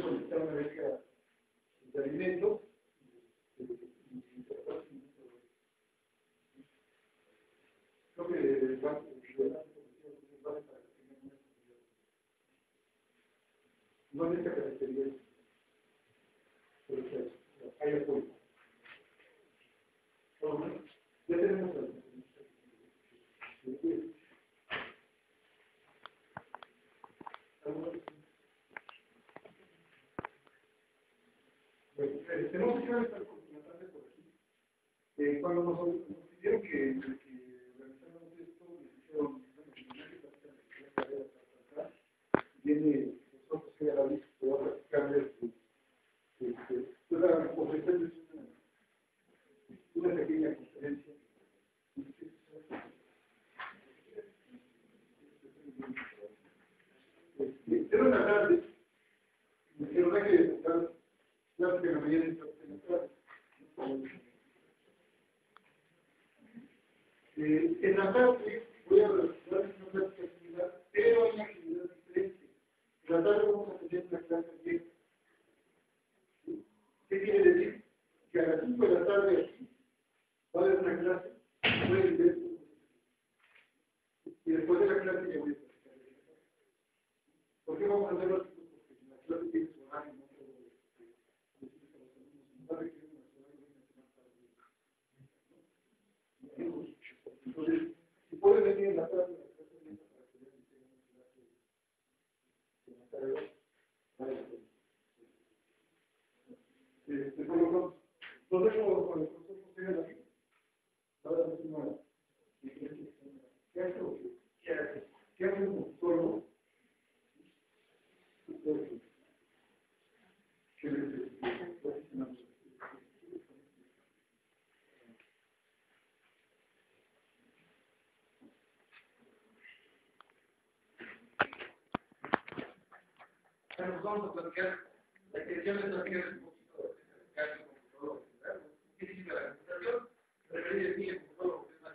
puede solicitar una beca de alimento. Creo que el banco vale para que tengan una comunidad. No en esta característica, pero que hay apoyo. Bueno, ya tenemos la tenemos que ver esta coordinatante por aquí. Cuando nos pidieron que organizáramos esto, nos dijeron, viene nosotros que a la lista, voy a platicarles ofrecerles una pequeña conferencia. Era una tarde, me dijeron que estar claro que la mañana está en la tarde. En la tarde voy a dar una plática similar, pero hay una actividad diferente. En la tarde vamos a tener una clase abierta. ¿Qué quiere decir? Que a las 5 de la tarde aquí va a haber una clase, pueden ver, y después de la clase ya voy a platicar de esa clase. ¿Por qué vamos a hacerlo así? Porque la clase tiene su horario, no puedo decirles a los alumnos, no requiere una sola hora, entonces, si pueden venir en la tarde, la clase abierta para que vean que tengan una clase en la tarde, vale la pena. Por lo tanto, los dejo con el profesor José de la vida. Ahora mismo, ¿qué hace? ¿Qué hace un profesor? ¿Qué le nos vamos a platicar la creación de estrategias un poquito de casi como todo. ¿Qué significa la computación? Referir el día como todo lo que es más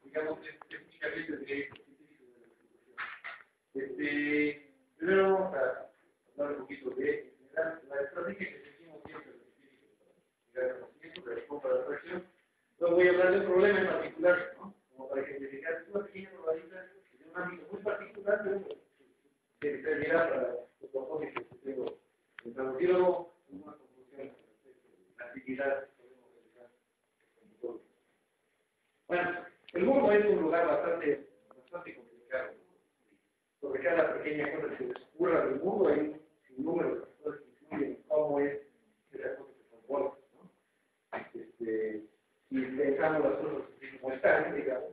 digamos, específicamente de primero vamos a hablar un poquito de la estrategia que seguimos siempre de el conocimiento, de la compra de la fracción. Luego voy a hablar de un problema en particular, ¿no? Como para ejemplificar una pequeña probabilidad de un ámbito muy particular, pero que servirá para los propósitos que tengo pensado. Y luego una conclusión respecto a la actividad que podemos realizar con todo. Bueno, el mundo es un lugar bastante complicado. Sobre cada pequeña cosa que se descubra del mundo hay un sinnúmero de factores que influyen en cómo es que las cosas se comportan, ¿no? Si pensamos las cosas así como están, digamos,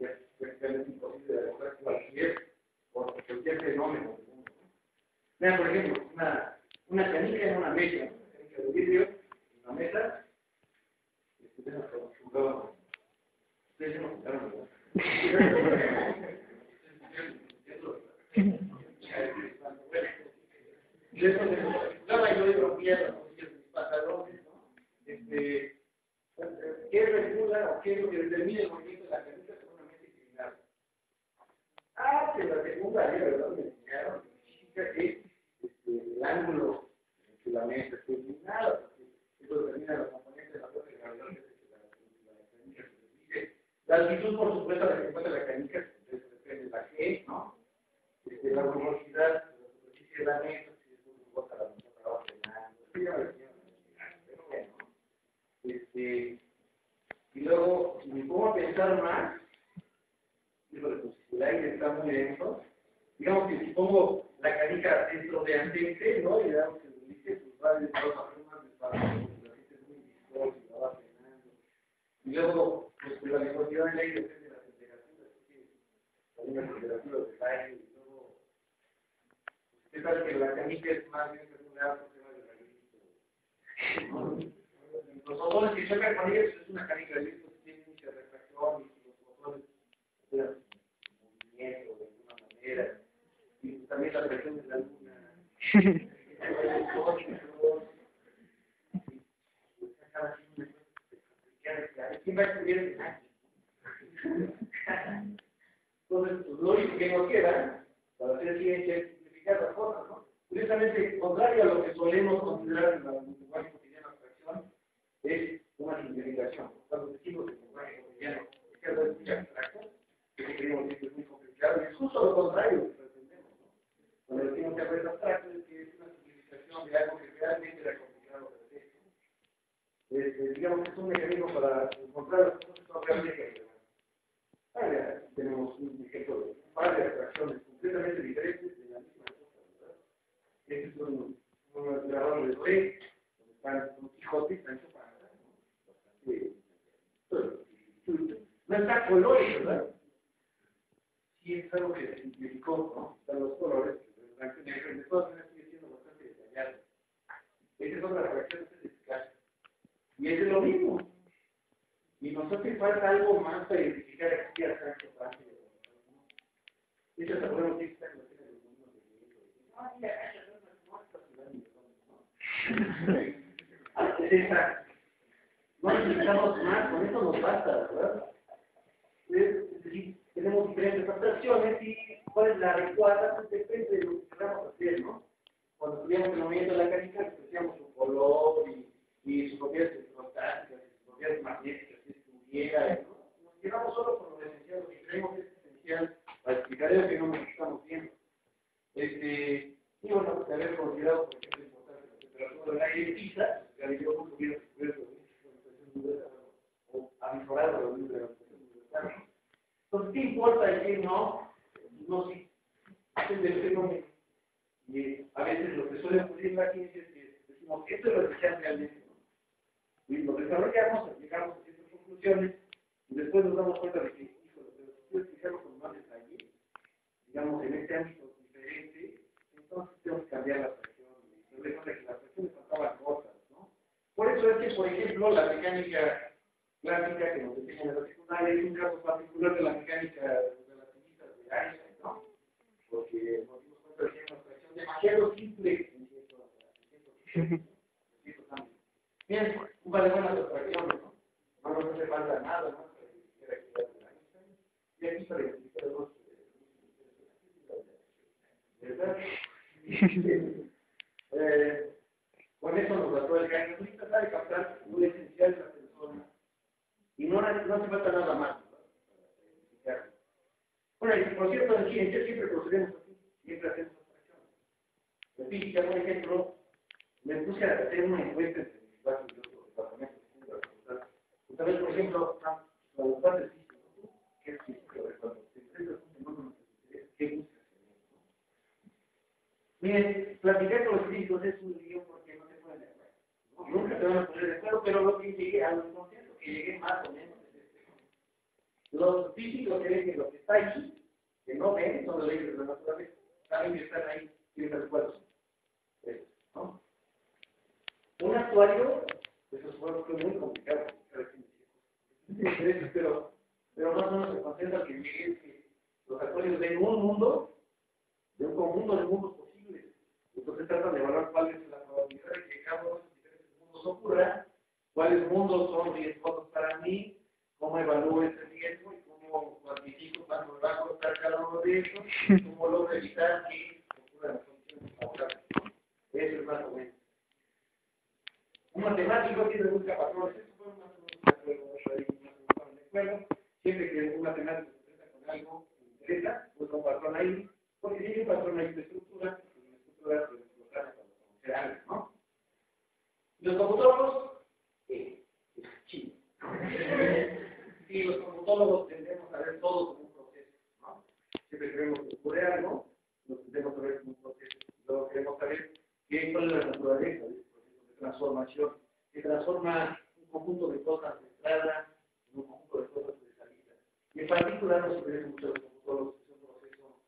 es prácticamente imposible de lograr cualquier fenómeno del mundo, ¿no? Vean, por ejemplo, una canica en una mesa, una canica de vidrio en una mesa, ustedes no jugaron, ¿verdad? Y eso se jugaba y yo rompía mis pantalones, ¿no? ¿Qué regula o qué es lo que determina el movimiento de la canica seguramente inclinada? Que la secundaria, ¿verdad? Me enseñaron que significa que el ángulo en que la mesa esté inclinada, porque eso determina los componentes de la fuerza de gravedad que la canica se divide. La altitud, por supuesto, a la que se encuentra la canica, entonces depende de la G, ¿no? La rugosidad de la superficie de la mesa, si es muy rugosa la mesa va frenando, esto ya lo decía, pero bueno, y luego, si me pongo a pensar más, digo, pues el aire está muy denso, digamos que si pongo la canica dentro de ambiente, ¿no? Y digamos que el líquido pues va de todas formas desparando, porque la gente es muy viscosa y la va frenando. Y luego, pues la viscosidad del aire depende de la temperatura, porque hay una temperatura del aire, y luego, ¿qué tal que la canica es más bien regular porque va de la los motores que chocan con ellos es una canica de discos que tienen mucha refracción y los motores operan movimiento de alguna manera. Y también la presión de la luna. ¿Quién va a estudiar el año? Entonces, lo único que nos queda para hacer ciencia es simplificar las cosas, ¿no? Curiosamente, contrario a lo que solemos considerar en la lenguaje cotidiano abstracción, es una simplificación. Cuando decimos el lenguaje cotidiano es muy abstracto, que creemos que es muy complicado, y es justo lo contrario que pretendemos, ¿no? Cuando decimos que es abstracto, es que es una simplificación de algo que realmente era complicado de hacer. Digamos que es un mecanismo para encontrar las cosas que son realmente relevantes. Tenemos un ejemplo de un par de abstracciones completamente diferentes de la misma cosa, ¿verdad? Este es un grabado de Doré, donde están un Quijote y Sancho Panza, ¿no? No está colores, ¿verdad? Sí, es algo que se simplificó, ¿no? Están los colores, el blanco y negro, y de todas maneras sigue siendo bastante detallado. Esa es otra fracción de eficacia. Y es de lo mismo. Y nos hace falta algo más para identificar aquí a Sancho Panza. Eso es algo que está en los mundos de no necesitamos más, con eso nos basta, ¿verdad? Es decir, tenemos diferentes abstracciones y cuál es la adecuada, pues depende de lo que queramos hacer, ¿no? Cuando estudiamos el movimiento de la canica, estudiamos su color y sus propiedades electrostáticas, sus propiedades magnéticas, si estuviera, ¿no? Nos quedamos solo con lo esencial, lo que creemos que es esencial para explicar eso que no nos estamos viendo. Y bueno, de haber considerado, por ejemplo, importante la temperatura del aire pisa, Galileo no hubiera descubierto o avisorado la luz de la gravitación universal. Entonces, ¿qué importa decir no? No, sí, es del fenómeno. Y a veces lo que suele ocurrir en la ciencia es que decimos, esto es lo que se hace realmente, ¿no? Y lo desarrollamos, aplicamos a ciertas conclusiones, y después nos damos cuenta de que, híjole, pero si quiero explicarlo con más detalle, digamos, en este ámbito diferente, entonces tenemos que cambiar la fracción. Y nos damos cuenta que las fracciones faltaban cosas, ¿no? Por eso es que, por ejemplo, la mecánica clásica que nos enseñan en la secundaria es un caso particular de la mecánica relativista de Einstein, ¿no? Porque nos dimos cuenta de que es una fracción demasiado simple en ciertos ámbitos. Bien, un par de buenas abstracciones, ¿no? No nos hace falta nada más para identificar actividades de Einstein. Y aquí para identificar dos. ¿Verdad? Con eso nos trató el caso. Ahorita sabe captar lo esencial de la persona. Y no hace falta nada más, ¿verdad? Bueno, y por cierto, en ciencia siempre procedemos así, siempre hacemos abstracciones. En física, por ejemplo, me puse a hacer una encuesta entre mis clases de otros departamentos. Ustedes, por ejemplo, cuando estás de física, ¿qué es física? Cuando te enfrentas a un fenómeno que te ¿qué buscas? Miren, platicar con los físicos es un lío porque no se pueden de acuerdo, ¿no? Nunca se van a poner de acuerdo, pero lo que llegué a los consensos que llegué más o menos es este. Los físicos creen que lo que está ahí, que no ven, son las leyes de la naturaleza, saben que están ahí, tienen recuerdos. ¿No? Un actuario, eso fue muy complicado, pero más o menos se concentra que llegue que los actuarios ven un mundo, de un conjunto de mundos posibles. Entonces tratan de evaluar cuál es la probabilidad de que cada uno de esos diferentes mundos ocurra, cuáles mundos son riesgosos para mí, cómo evalúo ese riesgo y cómo cuantifico cuánto me va a costar cada uno de ellos, cómo logro evitar que ocurran las condiciones favorables. Eso es más o menos. Un matemático siempre busca patrones. Eso fue más o menos en la escuela. Siempre que un matemático se enfrenta con algo que le interesa, busca un patrón ahí, porque si hay un patrón ahí de estructura, pues la estructura puede explotar para conocer algo, ¿no? Los computólogos, sí. Sí, los computólogos tendemos a ver todo como un proceso, ¿no? Siempre queremos que ocurre algo, lo tendemos a ver como un proceso. Luego queremos saber cuál es la naturaleza de ese proceso de transformación, que transforma un conjunto de cosas de entrada en un conjunto de cosas de salida. Y en particular nos interesa mucho los computólogos, que es un proceso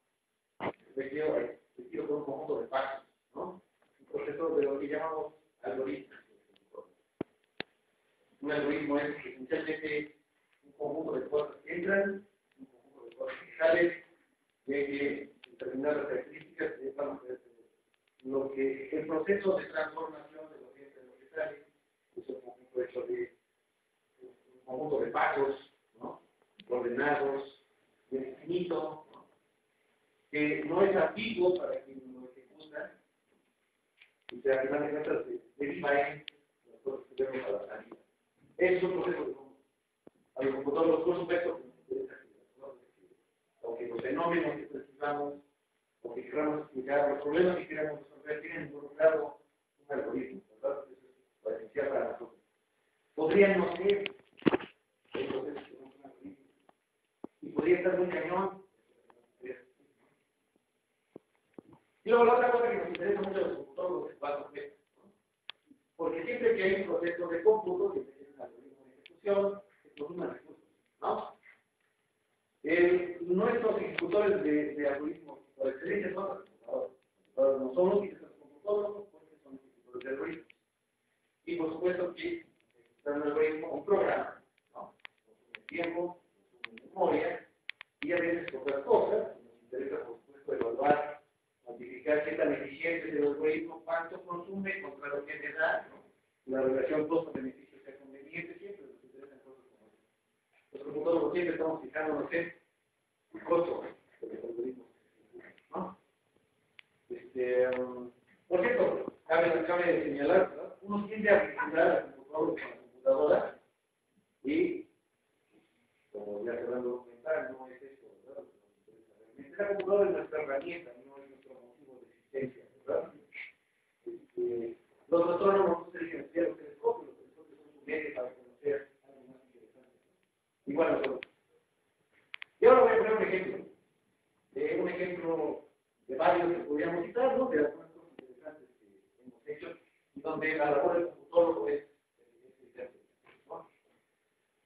requiere por un conjunto de pasos, ¿no? Un proceso de lo que llamamos algoritmos. Un algoritmo es esencialmente un conjunto de cosas que entran, un conjunto de cosas que salen, de determinadas características que van a ser lo que el proceso de transformación de lo que entra y lo que sale es un conjunto hecho de un conjunto de pasos, ¿no? Ordenados, infinito, ¿no? que no es ambiguo para quien lo ejecuta, y que al final de cuentas deriva en las cosas que vemos a la salida. Es un proceso de cómputo. A los computadores, por supuesto, que nos interesa o que los fenómenos que precisamos, o que queramos explicar, los problemas que queramos resolver, tienen involucrado un algoritmo, ¿verdad? Eso es lo esencial para nosotros. Podrían no ser el proceso que un algoritmo, y podría estar muy cañón. Y luego la otra cosa que nos interesa mucho a los computadores es bajo peso, ¿no? Porque siempre que hay un proceso de cómputo, que tiene un algoritmo de ejecución, se consumen recursos, ¿no? Nuestros ejecutores de algoritmos por excelencia son los computadores. No son útiles los computadores porque son ejecutores de algoritmos. Y por supuesto que ejecutar un algoritmo, un programa, ¿no? Consume tiempo, consume memoria, y a veces otras cosas. Nos interesa, por supuesto, evaluar, cuantificar qué tan eficiente es el algoritmo, cuánto consume contra lo que le da, ¿no? La relación costo-beneficio sea conveniente, siempre nos interesan cosas como eso. Los computadores siempre estamos fijándonos en el costo de los algoritmos, ¿no? Por cierto, cabe señalar, ¿verdad? Uno tiende a vincular al computador con la computadora y, como ya se van a documentar, no es eso, ¿verdad? La computadora es nuestra herramienta, no es nuestro motivo de existencia, ¿verdad? Los astrónomos utilizan los telescopios son su medio para conocer algo más interesante. Igual nosotros. Y ahora voy a poner un ejemplo de varios que podríamos citar, ¿no? De algunas cosas interesantes que hemos hecho y donde la labor del computólogo es interesante, ¿no?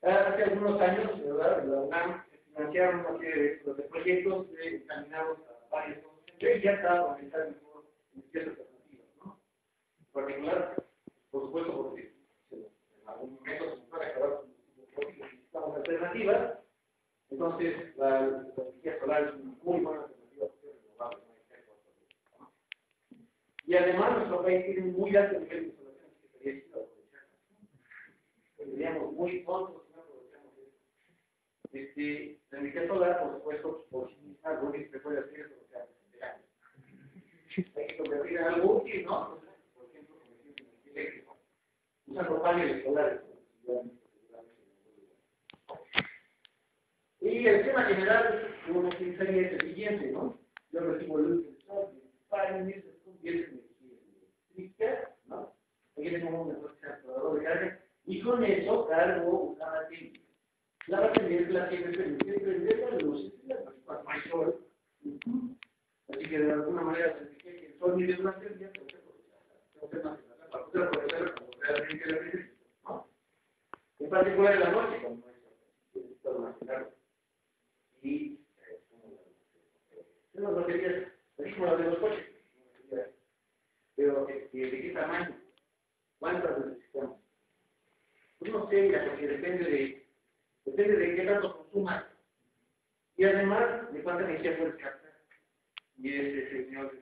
Hace algunos años, ¿verdad? La UNAM financiaron una serie de proyectos encaminados a varias cosas. Entre ellas está organizar mejor ciertas alternativas, ¿no? En particular, por supuesto, porque en algún momento se puede acabar con necesitamos alternativas. Entonces, la energía solar es una muy buena alternativa porque es renovable, ¿no? Y además, nuestro país tiene un muy alto nivel de insolación que sería chido aprovechar. Seríamos muy tontos si no aprovechamos eso. La energía solar, por supuesto, por sí misma, lo único que puede hacer es bloquear el año. Hay que convertir en algo útil, ¿no? Entonces, por ejemplo, convertir en energía eléctrica. Usando paneles solares. Y el tema general que uno utilizaría es el siguiente, ¿no? Yo recibo luz del sol, paneles, se convierte en energía eléctrica, ¿no? Aquí tenemos un transformador de carga, y con eso cargo una batería. La batería es la que me permite prender las luces cuando hay sol. Así que de alguna manera se dice que el sol mide durante el día, pero tengo que almacenarla para poder aprovecharla cuando realmente la necesito, ¿no? En particular en la noche, cuando no hay sol, necesito almacenarla. Y las baterías, así como las de los coches, pero ¿de qué tamaño? ¿Cuántas necesitamos? Pues no sé, porque depende de qué tanto consumas y además de cuánta energía puedes captar. Y ese señor